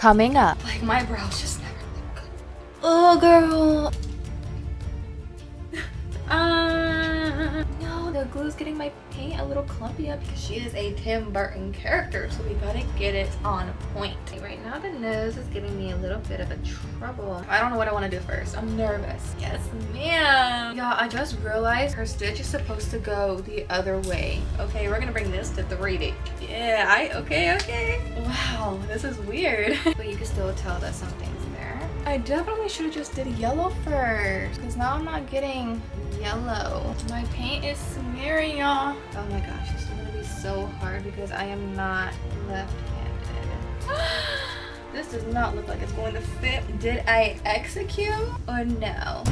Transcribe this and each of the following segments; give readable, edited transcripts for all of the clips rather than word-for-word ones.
Coming up. Like, my brows just never look good. Oh, girl. No, the glue's getting my paint a little clumpy up because she is a Tim Burton character, so we gotta get it on point. Right now, the nose is giving me a little bit of a trouble. I don't know what I want to do first. I'm nervous. Yes, ma'am. Yeah, I just realized her stitch is supposed to go the other way. Okay, we're gonna bring this to 3D. Yeah, okay. Wow, this is weird. But you can still tell that something's there. I definitely should have just did yellow first, because now I'm not getting yellow. My paint is smearing, y'all. Oh my gosh, this is gonna be so hard because I am not left-handed. This does not look like it's going to fit. Did I execute or no?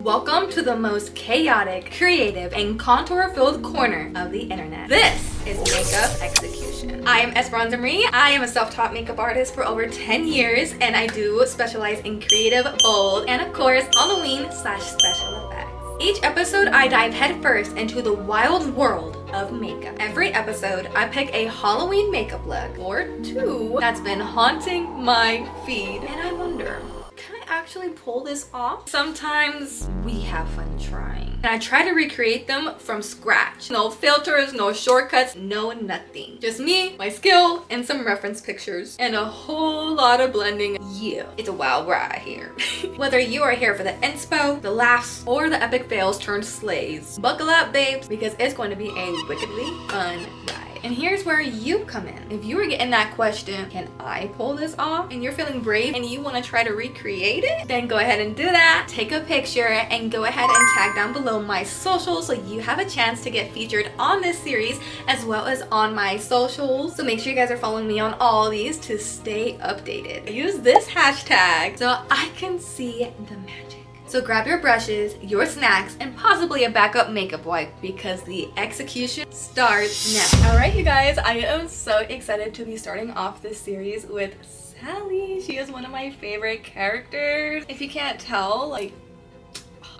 Welcome to the most chaotic, creative, and contour-filled corner of the internet. This is makeup execution. I am 𝐿𝐵𝐼𝐻. I am a self-taught makeup artist for over 10 years, and I do specialize in creative, bold, and of course, Halloween/special effects. Each episode, I dive headfirst into the wild world of makeup. Every episode, I pick a Halloween makeup look, or two, that's been haunting my feed. And I wonder, can I actually pull this off? Sometimes we have fun trying. And I try to recreate them from scratch. No filters, no shortcuts, no nothing. Just me, my skill, and some reference pictures, and a whole lot of blending. Yeah, it's a wild ride here. Whether you are here for the inspo, the laughs, or the epic fails turned slays, buckle up, babes, because it's going to be a wickedly fun ride. And here's where you come in. If you were getting that question, can I pull this off? And you're feeling brave and you want to try to recreate it, then go ahead and do that. Take a picture and go ahead and tag down below my socials so you have a chance to get featured on this series as well as on my socials. So make sure you guys are following me on all these to stay updated. Use this hashtag so I can see the magic. So grab your brushes, your snacks, and possibly a backup makeup wipe because the execution starts now. All right, you guys, I am so excited to be starting off this series with Sally. She is one of my favorite characters. If you can't tell, like,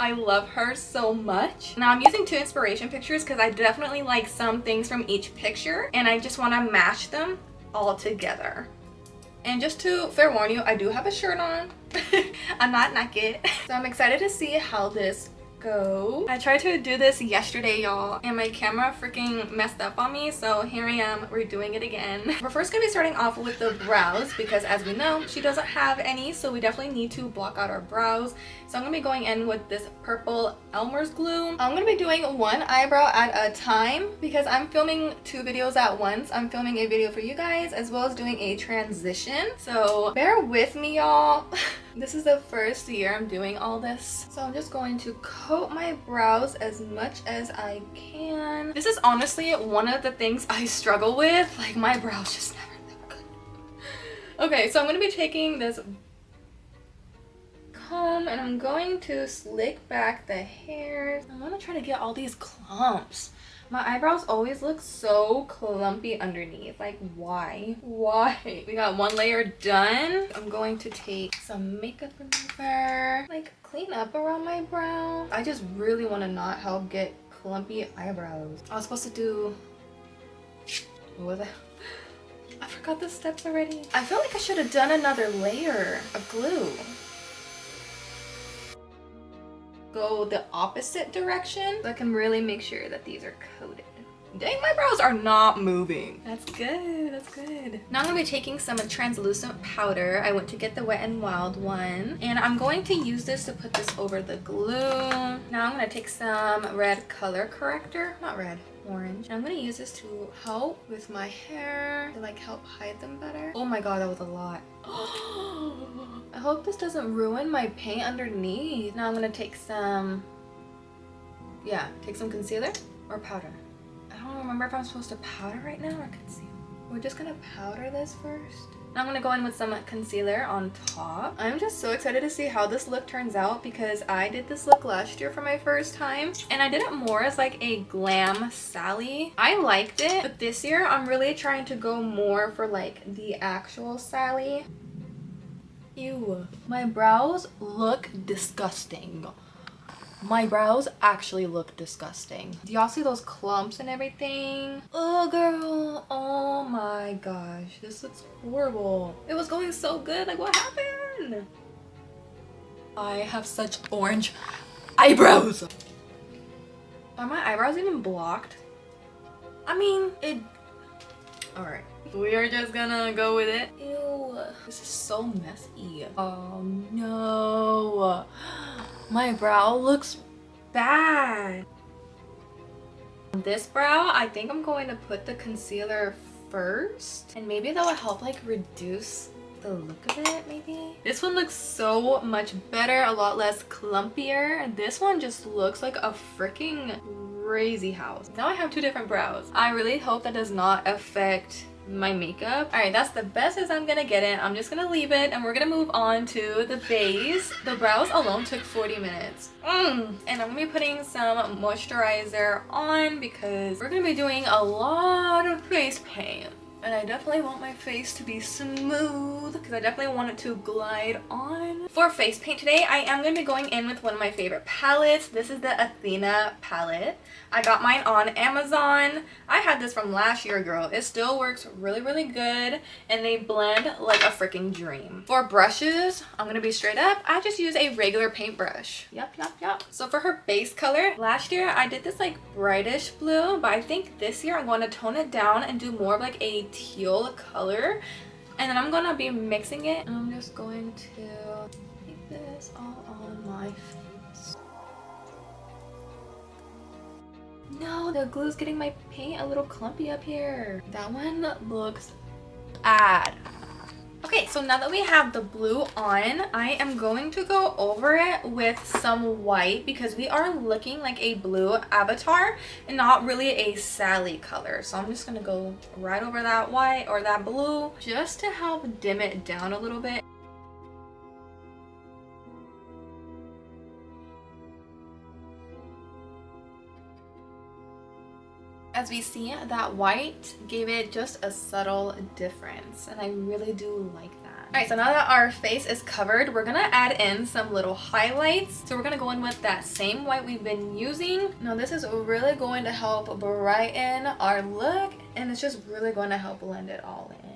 I love her so much. Now I'm using two inspiration pictures because I definitely like some things from each picture and I just want to mash them all together. And just to fair warn you, I do have a shirt on. I'm not naked. So I'm excited to see how this goes. I tried to do this yesterday, y'all, and my camera freaking messed up on me, so here I am redoing it again. We're first gonna be starting off with the brows because as we know, she doesn't have any, so we definitely need to block out our brows. So I'm gonna be going in with this purple Elmer's glue. I'm gonna be doing one eyebrow at a time because I'm filming two videos at once. I'm filming a video for you guys as well as doing a transition. So bear with me, y'all. This is the first year I'm doing all this. So I'm just going to coat my brows as much as I can. This is honestly one of the things I struggle with. Like, my brows just never look good. Okay, so I'm gonna be taking this comb and I'm going to slick back the hairs. I'm gonna try to get all these clumps. My eyebrows always look so clumpy underneath. Like, why? Why? We got one layer done. I'm going to take some makeup remover, like clean up around my brow. I just really want to not help get clumpy eyebrows. I was supposed to do, what was it? I forgot the steps already. I feel like I should have done another layer of glue. Go the opposite direction so I can really make sure that these are coated. Dang, my brows are not moving. That's good, that's good. Now I'm gonna be taking some translucent powder. I went to get the Wet n Wild one. And I'm going to use this to put this over the glue. Now I'm gonna take some red color corrector. Not red, orange. And I'm gonna use this to help with my hair, to like help hide them better. Oh my god, that was a lot. I hope this doesn't ruin my paint underneath. Now I'm gonna take some, take some concealer or powder. I don't remember if I'm supposed to powder right now or conceal. We're just gonna powder this first. Now I'm gonna go in with some concealer on top. I'm just so excited to see how this look turns out because I did this look last year for my first time and I did it more as like a glam Sally. I liked it, but this year I'm really trying to go more for like the actual Sally. Ew, my brows look disgusting. My brows actually look disgusting. Do y'all see those clumps and everything? Oh girl, oh my gosh, this looks horrible. It was going so good, like what happened? I have such orange eyebrows. Are my eyebrows even blocked? I mean, alright. We are just gonna go with it. Ew, this is so messy. Oh no. My brow looks bad. This brow, I think I'm going to put the concealer first. And maybe that will help like reduce the look of it, maybe. This one looks so much better, a lot less clumpier. This one just looks like a freaking crazy house. Now I have two different brows. I really hope that does not affect my makeup. All right, that's the best as I'm gonna get it. I'm just gonna leave it and we're gonna move on to the base. The brows alone took 40 minutes. And I'm gonna be putting some moisturizer on because we're gonna be doing a lot of face paint. And I definitely want my face to be smooth because I definitely want it to glide on. For face paint today, I am going to be going in with one of my favorite palettes. This is the Athena palette. I got mine on Amazon. I had this from last year, girl. It still works really, really good. And they blend like a freaking dream. For brushes, I'm going to be straight up. I just use a regular paintbrush. Yup. So for her base color, last year I did this like brightish blue. But I think this year I'm going to tone it down and do more of like a teal color, and then I'm gonna be mixing it, and I'm just going to take this all on my face. No, the glue's getting my paint a little clumpy up here. That one looks bad. Okay, so now that we have the blue on, I am going to go over it with some white because we are looking like a blue avatar and not really a Sally color. So I'm just gonna go right over that white or that blue just to help dim it down a little bit. As we see, that white gave it just a subtle difference, and I really do like that. All right, so now that our face is covered, we're gonna add in some little highlights. So we're gonna go in with that same white we've been using. Now this is really going to help brighten our look, and it's just really going to help blend it all in.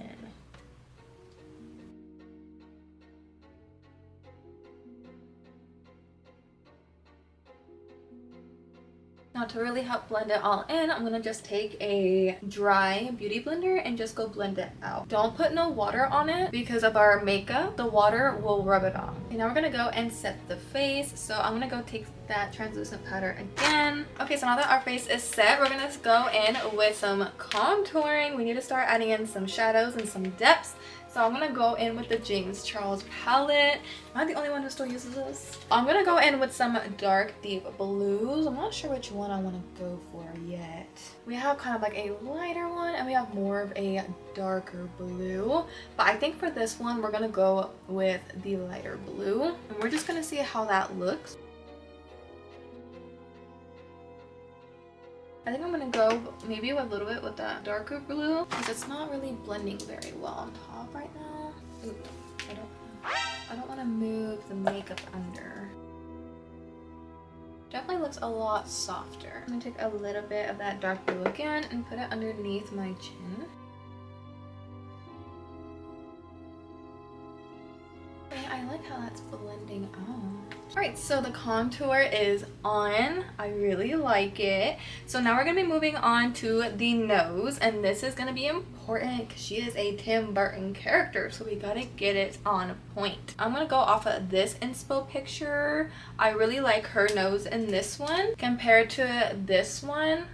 Now to really help blend it all in, I'm gonna just take a dry beauty blender and just go blend it out. Don't put no water on it because of our makeup. The water will rub it off. Okay, now we're gonna go and set the face. So I'm gonna go take that translucent powder again. Okay, so now that our face is set, we're gonna go in with some contouring. We need to start adding in some shadows and some depths. So I'm gonna go in with the James Charles palette. Am I the only one who still uses this? I'm gonna go in with some dark deep blues. I'm not sure which one I wanna go for yet. We have kind of like a lighter one and we have more of a darker blue. But I think for this one, we're gonna go with the lighter blue. And we're just gonna see how that looks. I think I'm gonna go maybe a little bit with that darker blue because it's not really blending very well on top right now. Ooh, I don't want to move the makeup under. Definitely looks a lot softer. I'm gonna take a little bit of that dark blue again and put it underneath my chin. Okay, I like how that's blending out. Alright, so the contour is on. I really like it. So now we're going to be moving on to the nose, and this is going to be important because she is a Tim Burton character, so we got to get it on point. I'm going to go off of this inspo picture. I really like her nose in this one compared to this one.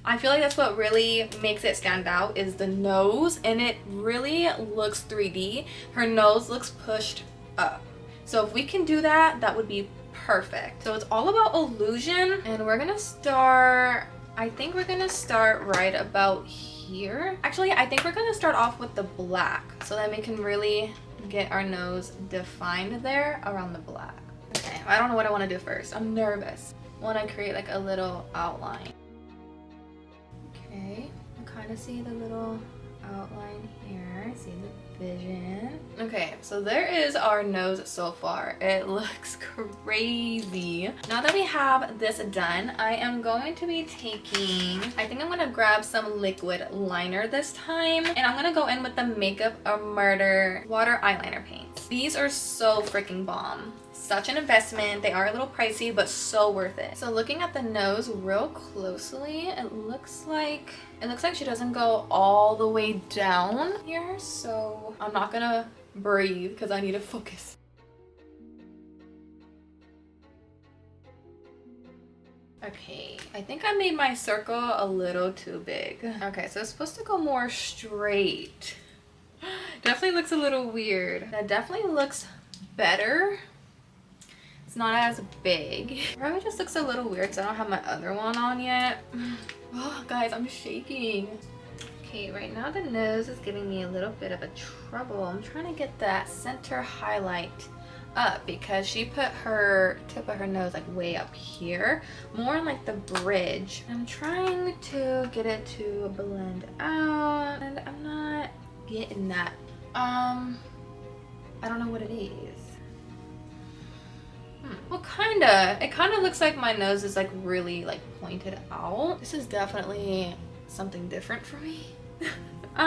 I feel like that's what really makes it stand out is the nose, and it really looks 3D. Her nose looks pushed up. So if we can do that, that would be perfect. So it's all about illusion, and we're gonna start, I think we're gonna start right about here. Actually, I think we're gonna start off with the black so that we can really get our nose defined there around the black. Okay, I don't know what I want to do first. I'm nervous. I want to create like a little outline. Okay, I kind of see the little outline here. I see the vision. Okay, so there is our nose so far. It looks crazy. Now that we have this done, I am going to be taking, I think I'm gonna grab some liquid liner this time, and I'm gonna go in with the Makeup or Murder water eyeliner paints. These are so freaking bomb. Such an investment. They are a little pricey, but so worth it. So looking at the nose real closely, it looks like she doesn't go all the way down here. So I'm not gonna breathe because I need to focus. Okay, I think I made my circle a little too big. Okay, so it's supposed to go more straight. Definitely looks a little weird. That definitely looks better. It's not as big. Probably just looks a little weird because I don't have my other one on yet. Oh, guys, I'm shaking. Okay, right now the nose is giving me a little bit of a trouble. I'm trying to get that center highlight up because she put her tip of her nose like way up here, more like the bridge. I'm trying to get it to blend out and I'm not getting that. I don't know what it is. Well, it kind of looks like my nose is like really like pointed out. This is definitely something different for me. But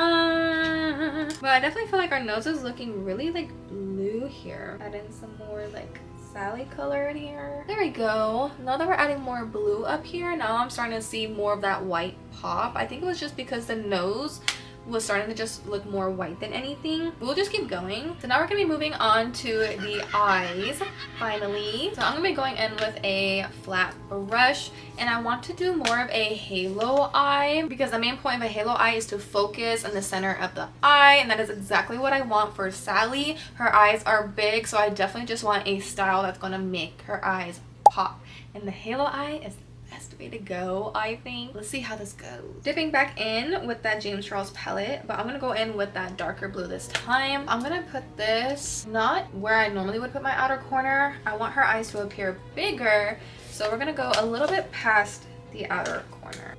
I definitely feel like our nose is looking really like blue here. Add in some more like Sally color in here. There we go. Now that we're adding more blue up here, now I'm starting to see more of that white pop. I think it was just because the nose was starting to just look more white than anything. We'll just keep going. So now we're gonna be moving on to the eyes finally. So I'm gonna be going in with a flat brush and I want to do more of a halo eye because the main point of a halo eye is to focus in the center of the eye, and that is exactly what I want for Sally. Her eyes are big, so I definitely just want a style that's gonna make her eyes pop, and the halo eye is best way to go, I think. Let's see how this goes. Dipping back in with that James Charles palette, but I'm gonna go in with that darker blue this time. I'm gonna put this not where I normally would put my outer corner. I want her eyes to appear bigger, so we're gonna go a little bit past the outer corner.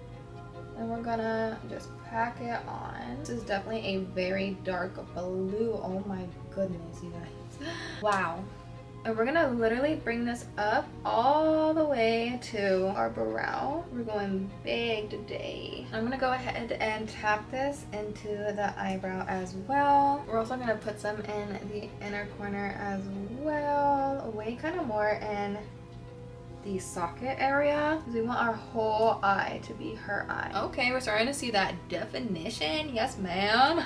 And we're gonna just pack it on. This is definitely a very dark blue. Oh my goodness, you guys. Wow. And we're gonna literally bring this up all the way to our brow. We're going big today. I'm gonna go ahead and tap this into the eyebrow as well. We're also gonna put some in the inner corner as well, way kind of more in the socket area. We want our whole eye to be her eye. Okay, we're starting to see that definition. Yes, ma'am.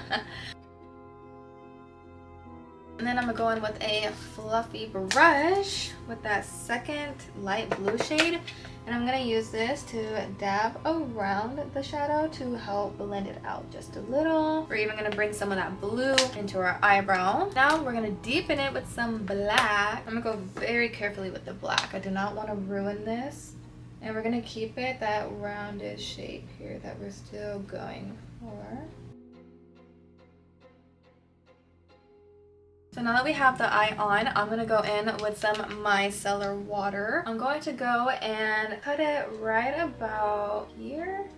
And then I'm gonna go in with a fluffy brush with that second light blue shade, and I'm gonna use this to dab around the shadow to help blend it out just a little. We're even gonna bring some of that blue into our eyebrow. Now we're gonna deepen it with some black. I'm gonna go very carefully with the black. I do not want to ruin this. And we're gonna keep it that rounded shape here that we're still going for. So now that we have the eye on, I'm going to go in with some micellar water. I'm going to go and put it right about here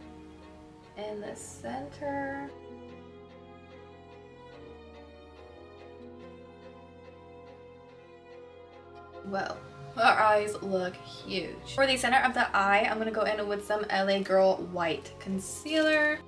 in the center. Whoa. Our eyes look huge. For the center of the eye, I'm going to go in with some LA Girl White Concealer.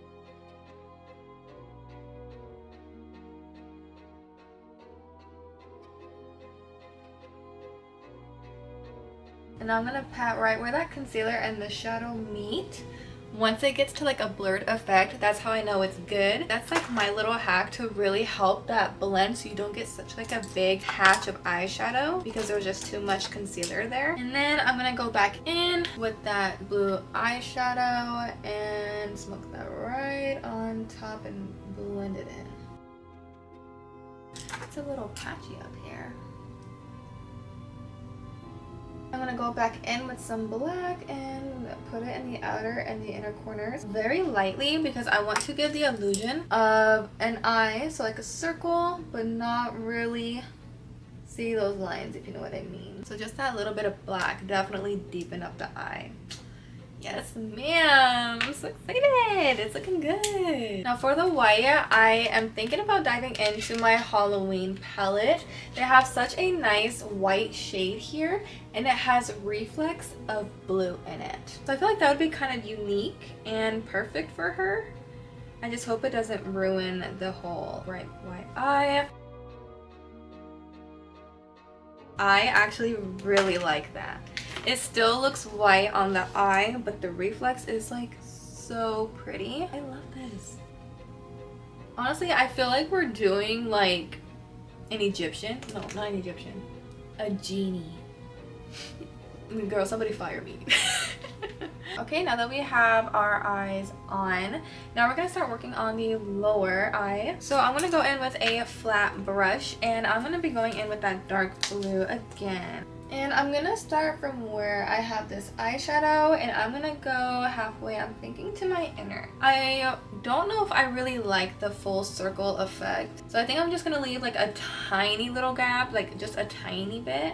And now I'm gonna pat right where that concealer and the shadow meet. Once it gets to like a blurred effect, that's how I know it's good. That's like my little hack to really help that blend so you don't get such like a big patch of eyeshadow because there was just too much concealer there. And then I'm gonna go back in with that blue eyeshadow and smoke that right on top and blend it in. It's a little patchy up here. I'm gonna go back in with some black and put it in the outer and the inner corners very lightly because I want to give the illusion of an eye, so like a circle, but not really see those lines, if you know what I mean. So just that little bit of black definitely deepen up the eye. Yes, ma'am. I'm so excited. It's looking good. Now for the white, I am thinking about diving into my Halloween palette. They have such a nice white shade here, and it has reflex of blue in it. So I feel like that would be kind of unique and perfect for her. I just hope it doesn't ruin the whole bright white eye. I actually really like that. It still looks white on the eye, but the reflex is like so pretty. I love this. Honestly, I feel like we're doing like an Egyptian. No, not an Egyptian. A genie. Girl, somebody fire me. Okay, now that we have our eyes on, now we're gonna start working on the lower eye. So I'm gonna go in with a flat brush, and I'm gonna be going in with that dark blue again. And I'm gonna start from where I have this eyeshadow, and I'm gonna go halfway, I'm thinking, to my inner. I don't know if I really like the full circle effect, so I think I'm just gonna leave like a tiny little gap, like just a tiny bit.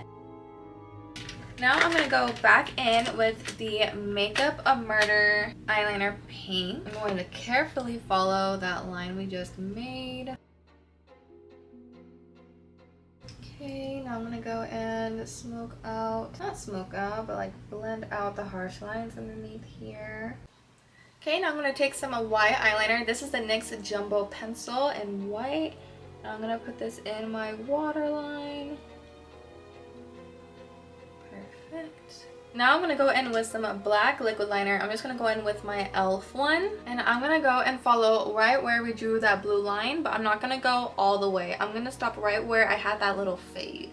Now I'm going to go back in with the Makeup of Murder eyeliner paint. I'm going to carefully follow that line we just made. Okay, now I'm going to go and not smoke out, but like blend out the harsh lines underneath here. Okay, now I'm going to take some white eyeliner. This is the NYX Jumbo Pencil in white. Now I'm going to put this in my waterline. Perfect. Now I'm going to go in with some black liquid liner. I'm just going to go in with my e.l.f. one. And I'm going to go and follow right where we drew that blue line, but I'm not going to go all the way. I'm going to stop right where I had that little fade.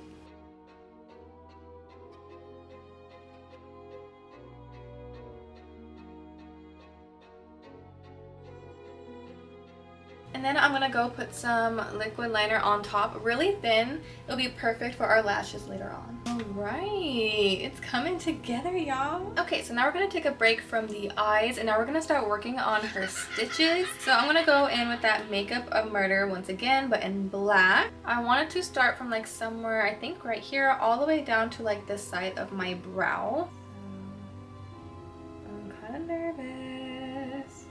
And then I'm going to go put some liquid liner on top, really thin. It'll be perfect for our lashes later on. Alright, it's coming together, y'all. Okay, so now we're going to take a break from the eyes, and now we're going to start working on her stitches. So I'm going to go in with that Makeup of Murder once again, but in black. I wanted to start from like somewhere, I think right here, all the way down to like the side of my brow. I'm kind of nervous.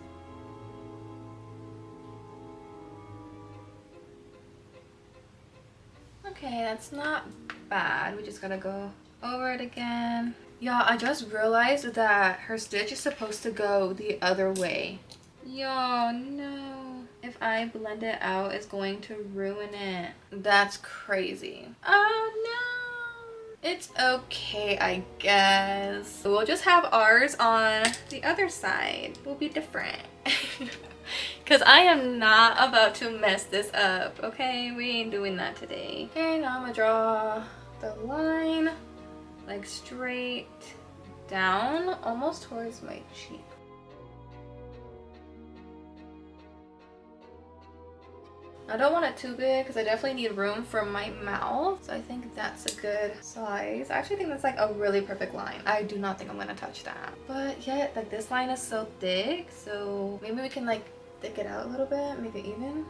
Okay, that's not bad. We just gotta go over it again. Yeah, I just realized that her stitch is supposed to go the other way. Yo, no. If I blend it out, it's going to ruin it. That's crazy. Oh no. It's okay, I guess. We'll just have ours on the other side. We'll be different. Because I am not about to mess this up, okay? We ain't doing that today. Okay, now I'm gonna draw the line, like straight down, almost towards my cheek. I don't want it too big because I definitely need room for my mouth. So I think that's a good size. I actually think that's like a really perfect line. I do not think I'm gonna touch that. But yet, like this line is so thick, so maybe we can like thick it out a little bit, make it even.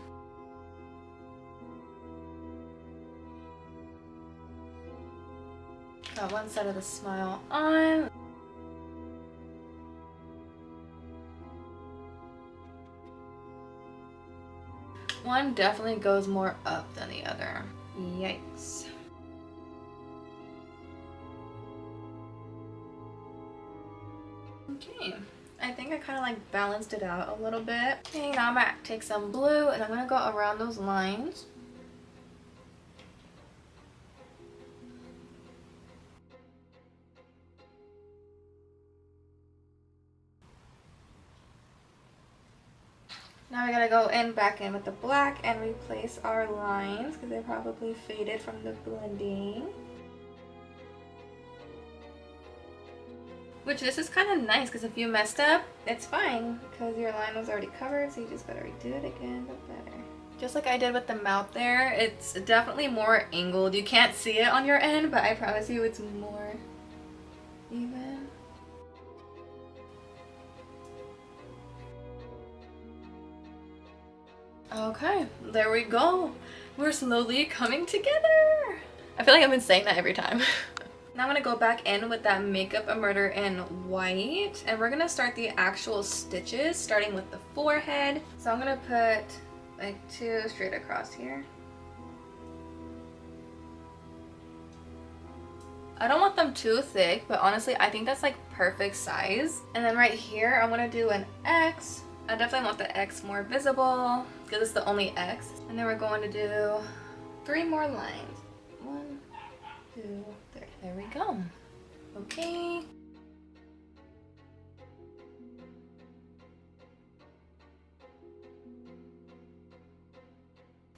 Got one side of the smile on. One definitely goes more up than the other. Yikes. Okay. I think I kind of like balanced it out a little bit. Okay, now I'm gonna take some blue and I'm gonna go around those lines. Now we gotta go back in with the black and replace our lines because they probably faded from the blending. Which this is kind of nice because if you messed up, it's fine because your line was already covered, so you just gotta redo it again, but better. Just like I did with the mouth there, it's definitely more angled. You can't see it on your end, but I promise you it's more even. Okay, there we go. We're slowly coming together. I feel like I've been saying that every time. Now I'm gonna go back in with that Makeup a Murder in white, and we're gonna start the actual stitches, starting with the forehead. So I'm gonna put like 2 straight across here. I don't want them too thick, but honestly I think that's like perfect size. And then right here I'm gonna do an X. I definitely want the X more visible because it's the only X. And then we're going to do 3 more lines. 1, 2, 3. There we go. Okay.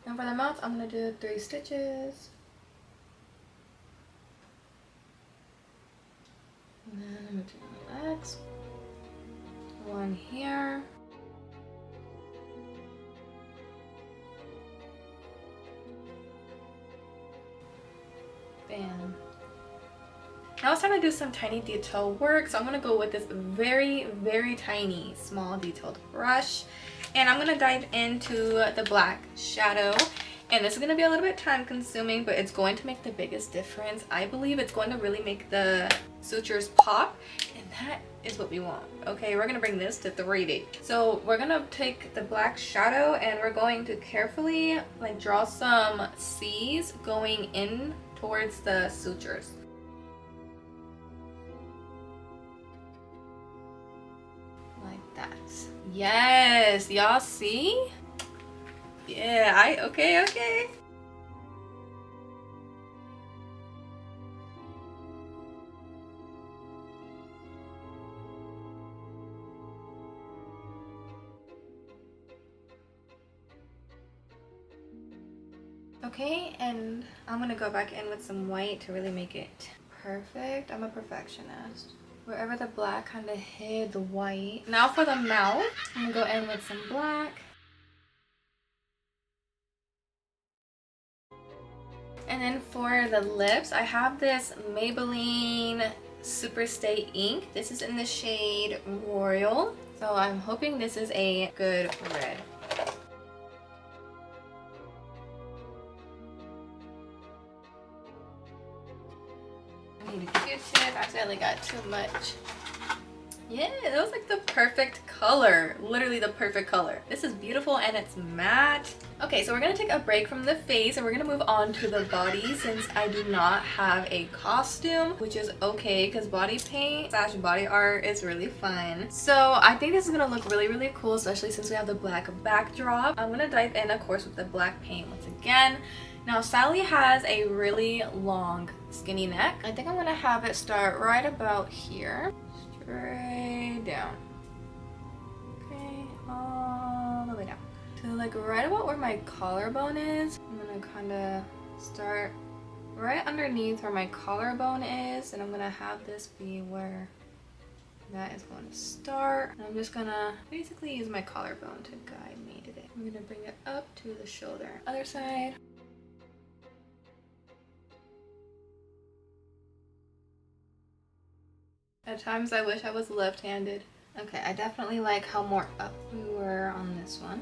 And for the mouth, I'm gonna do 3 stitches. And then I'm gonna do an X. 1 here. Bam. Now it's time to do some tiny detail work, so I'm going to go with this very, very tiny small detailed brush, and I'm going to dive into the black shadow. And this is going to be a little bit time consuming, but it's going to make the biggest difference. I believe it's going to really make the sutures pop, and that is what we want. Okay, we're going to bring this to 3D. So we're going to take the black shadow and we're going to carefully like draw some C's going in towards the sutures. Like that. Yes, y'all see? Yeah, okay. Okay, and I'm gonna go back in with some white to really make it perfect. I'm a perfectionist. Wherever the black kind of hid the white. Now for the mouth, I'm gonna go in with some black. And then for the lips, I have this Maybelline Superstay ink. This is in the shade Royal. So I'm hoping this is a good red. I need a Q-tip. I accidentally got too much. Yeah, that was like the perfect color. Literally the perfect color. This is beautiful and it's matte. Okay, so we're gonna take a break from the face and we're gonna move on to the body since I do not have a costume, which is okay because body paint / body art is really fun. So I think this is gonna look really, really cool, especially since we have the black backdrop. I'm gonna dive in, of course, with the black paint once again. Now, Sally has a really long, skinny neck. I think I'm gonna have it start right about here. Straight down. Okay, all the way down. So like right about where my collarbone is, I'm gonna kind of start right underneath where my collarbone is, and I'm gonna have this be where that is going to start. And I'm just gonna basically use my collarbone to guide me today. I'm gonna bring it up to the shoulder. Other side. At times I wish I was left-handed. Okay, I definitely like how more up we were on this one.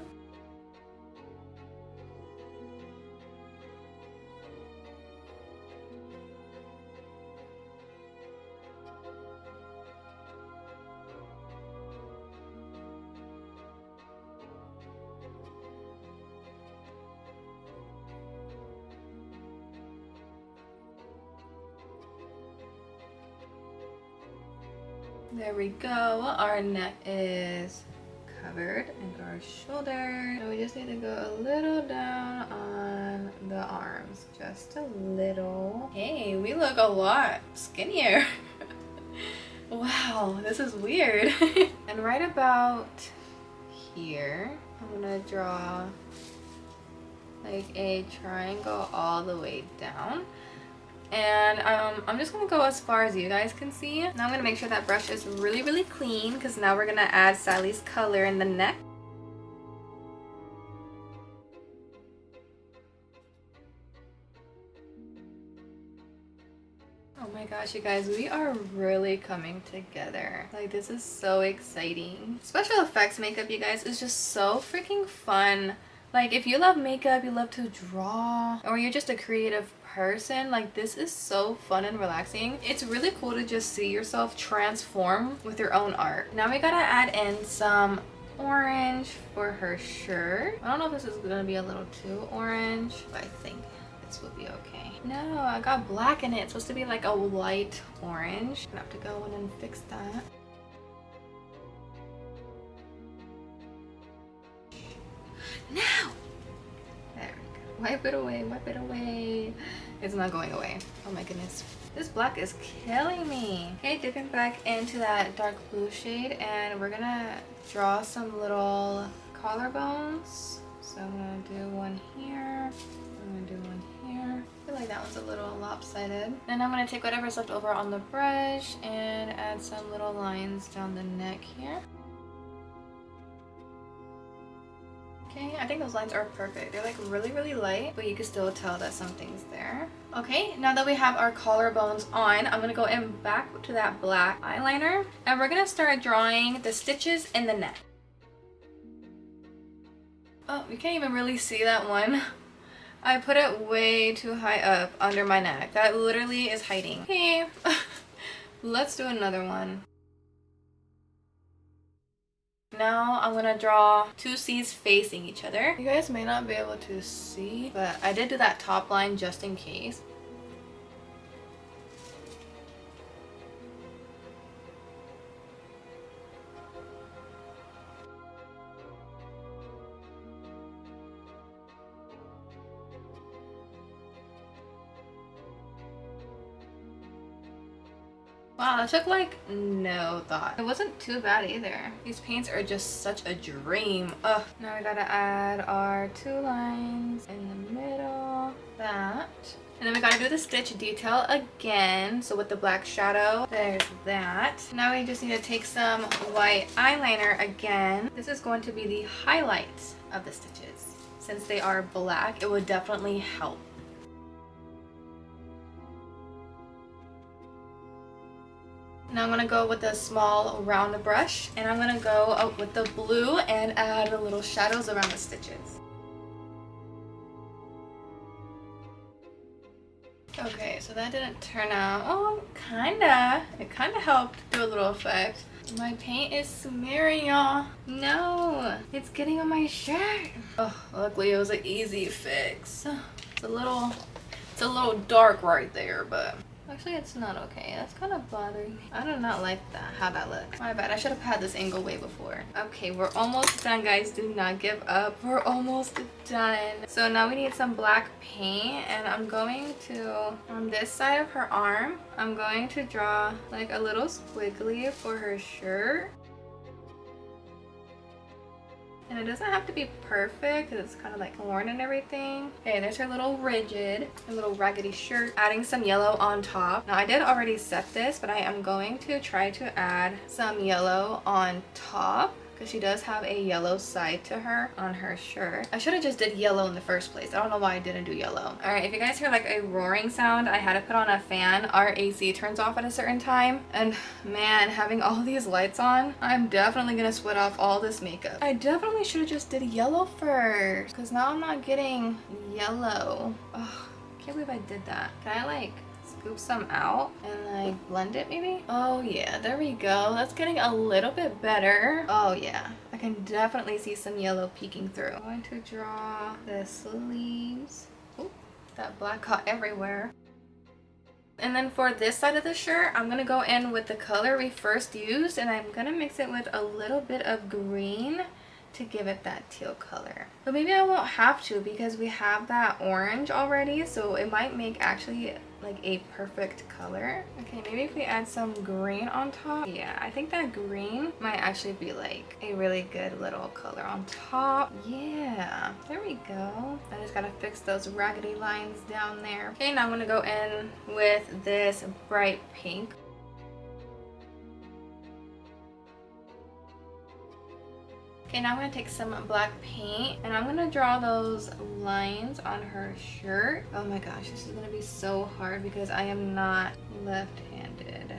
There we go. Our neck is covered and our shoulder. So we just need to go a little down on the arms. Just a little. Hey, we look a lot skinnier. Wow, this is weird. And right about here, I'm gonna draw like a triangle all the way down. And I'm just gonna go as far as you guys can see. Now I'm gonna make sure that brush is really, really clean because now we're gonna add Sally's color in the neck. Oh my gosh, you guys, we are really coming together. Like, this is so exciting. Special effects makeup, you guys, is just so freaking fun Like if you love makeup, you love to draw, or you're just a creative person, like this is so fun and relaxing. It's really cool to just see yourself transform with your own art. Now we gotta add in some orange for her shirt. I don't know if this is gonna be a little too orange, but I think this will be okay. No, I got black in it. It's supposed to be like a light orange. I'm gonna have to go in and fix that. Now! There we go. Wipe it away, wipe it away. It's not going away. Oh my goodness. This black is killing me. Okay, dipping back into that dark blue shade, and we're gonna draw some little collarbones. So I'm gonna do one here. I'm gonna do one here. I feel like that one's a little lopsided. Then I'm gonna take whatever's left over on the brush and add some little lines down the neck here. Okay, I think those lines are perfect. They're like really light, but you can still tell that something's there. Okay, now that we have our collarbones on, I'm gonna go in back to that black eyeliner, and we're gonna start drawing the stitches in the neck. Oh, you can't even really see that one. I put it way too high up under my neck. That literally is hiding. Okay, let's do another one. Now I'm gonna draw two C's facing each other. You guys may not be able to see, but I did do that top line just in case. Wow, that took like no thought. It wasn't too bad either. These paints are just such a dream. Ugh. Now we gotta add our two lines in the middle. That. And then we gotta do the stitch detail again. So with the black shadow, there's that. Now we just need to take some white eyeliner again. This is going to be the highlights of the stitches. Since they are black, it would definitely help. Now I'm gonna go with a small round brush, and I'm gonna go with the blue and add the little shadows around the stitches. Okay, so that didn't turn out. Oh, kinda. It kinda helped do a little effect. My paint is smearing, y'all. No, it's getting on my shirt. Oh, luckily it was an easy fix. It's a little dark right there, but actually it's not okay. That's kind of bothering me. I do not like that, how that looks. My bad, I should have had this angle way before. Okay, we're almost done, guys. Do not give up. We're almost done. So now we need some black paint, and I'm going to, on this side of her arm, I'm going to draw like a little squiggly for her shirt. And it doesn't have to be perfect because it's kind of like worn and everything. Okay, there's her little rigid, her little raggedy shirt. Adding some yellow on top. Now I did already set this, but I am going to try to add some yellow on top, because she does have a yellow side to her on her shirt. I should have just did yellow in the first place. I don't know why I didn't do yellow. All right, if you guys hear like a roaring sound, I had to put on a fan. Our AC turns off at a certain time, and man, having all these lights on, I'm definitely gonna sweat off all this makeup. I definitely should have just did yellow first, because now I'm not getting yellow. Oh, can't believe I did that. Can I like scoop some out and like blend it maybe? Oh yeah, there we go. That's getting a little bit better. Oh yeah, I can definitely see some yellow peeking through. I'm going to draw the sleeves. Ooh, that black got everywhere. And then for this side of the shirt, I'm gonna go in with the color we first used, and I'm gonna mix it with a little bit of green to give it that teal color. But maybe I won't have to, because we have that orange already, so it might make actually like a perfect color. Okay, maybe if we add some green on top. Yeah, I think that green might actually be like a really good little color on top. Yeah, there we go. I just gotta fix those raggedy lines down there. Okay, now I'm gonna go in with this bright pink. Okay, now I'm going to take some black paint, and I'm going to draw those lines on her shirt. Oh my gosh, this is going to be so hard because I am not left-handed.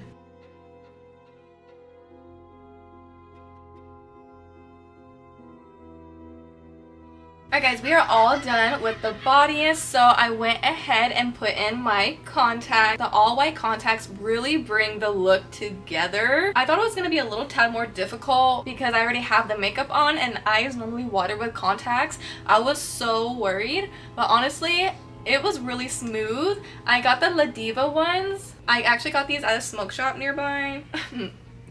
Alright guys, we are all done with the body, so I went ahead and put in my contacts. The all white contacts really bring the look together. I thought it was going to be a little tad more difficult because I already have the makeup on and eyes normally water with contacts. I was so worried, but honestly, it was really smooth. I got the La Diva ones. I actually got these at a smoke shop nearby.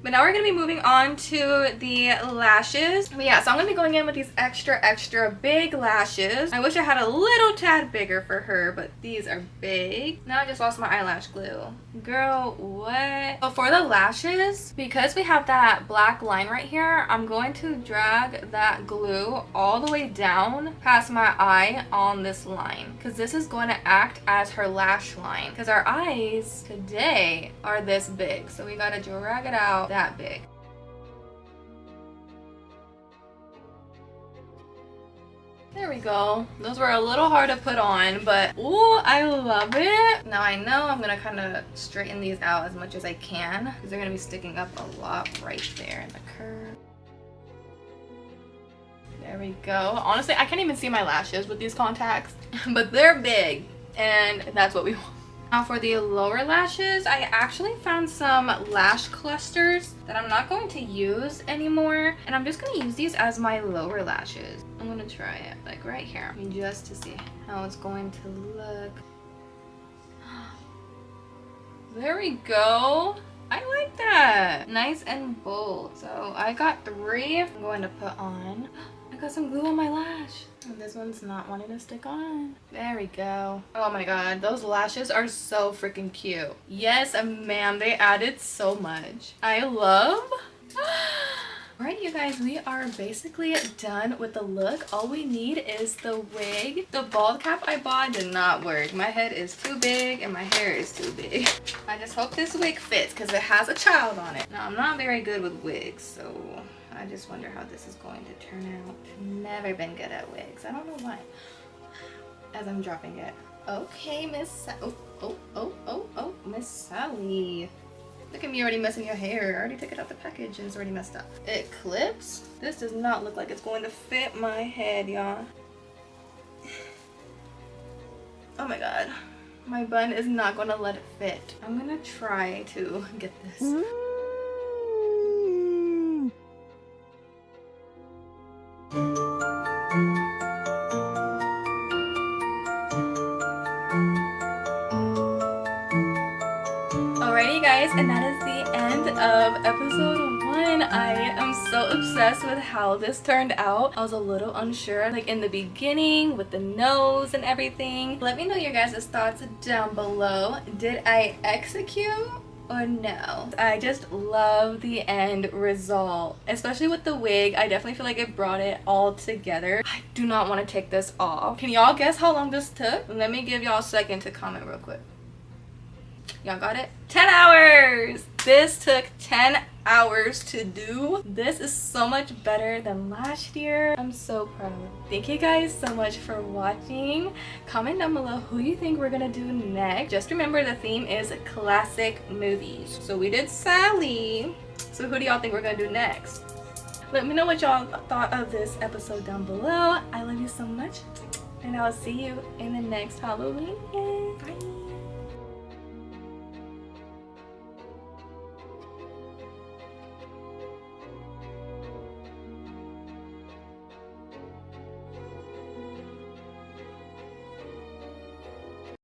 But now we're going to be moving on to the lashes. But yeah, so I'm going to be going in with these extra big lashes. I wish I had a little tad bigger for her, but these are big. Now I just lost my eyelash glue. Girl, what? But for the lashes, because we have that black line right here, I'm going to drag that glue all the way down past my eye on this line. Because this is going to act as her lash line. Because our eyes today are this big. So we got to drag it out that big. There we go. Those were a little hard to put on, but ooh, I love it. Now I know I'm gonna kind of straighten these out as much as I can because they're gonna be sticking up a lot right there in the curve. There we go. Honestly, I can't even see my lashes with these contacts, but they're big and that's what we want. Now for the lower lashes, I actually found some lash clusters that I'm not going to use anymore. And I'm just going to use these as my lower lashes. I'm going to try it like right here just to see how it's going to look. There we go. I like that. Nice and bold. So I got 3 I'm going to put on. I got some glue on my lash. And this one's not wanting to stick on. There we go. Oh my god, those lashes are so freaking cute. Yes, ma'am, they added so much. I love. Alright, you guys, we are basically done with the look. All we need is the wig. The bald cap I bought did not work. My head is too big and my hair is too big. I just hope this wig fits because it has a child on it. Now, I'm not very good with wigs, so I just wonder how this is going to turn out. Never been good at wigs. I don't know why. As I'm dropping it. Okay, Miss Miss Sally. Look at me already messing your hair. I already took it out the package and it's already messed up. It clips. This does not look like it's going to fit my head, y'all. Oh my god. My bun is not going to let it fit. I'm going to try to get this. Alrighty guys, and that is the end of episode 1. I am so obsessed with how this turned out. I was a little unsure like in the beginning with the nose and everything. Let me know your guys' thoughts down below. Did I execute or no? I just love the end result, especially with the wig. I definitely feel like it brought it all together. I do not want to take this off. Can y'all guess how long this took? Let me give y'all a second to comment real quick. Y'all got it? 10 hours! This took 10 hours to do. This is so much better than last year. I'm so proud. Thank you guys so much for watching. Comment down below who you think we're gonna do next. Just remember the theme is classic movies. So we did Sally. So who do y'all think we're gonna do next? Let me know what y'all thought of this episode down below. I love you so much. And I'll see you in the next Halloween.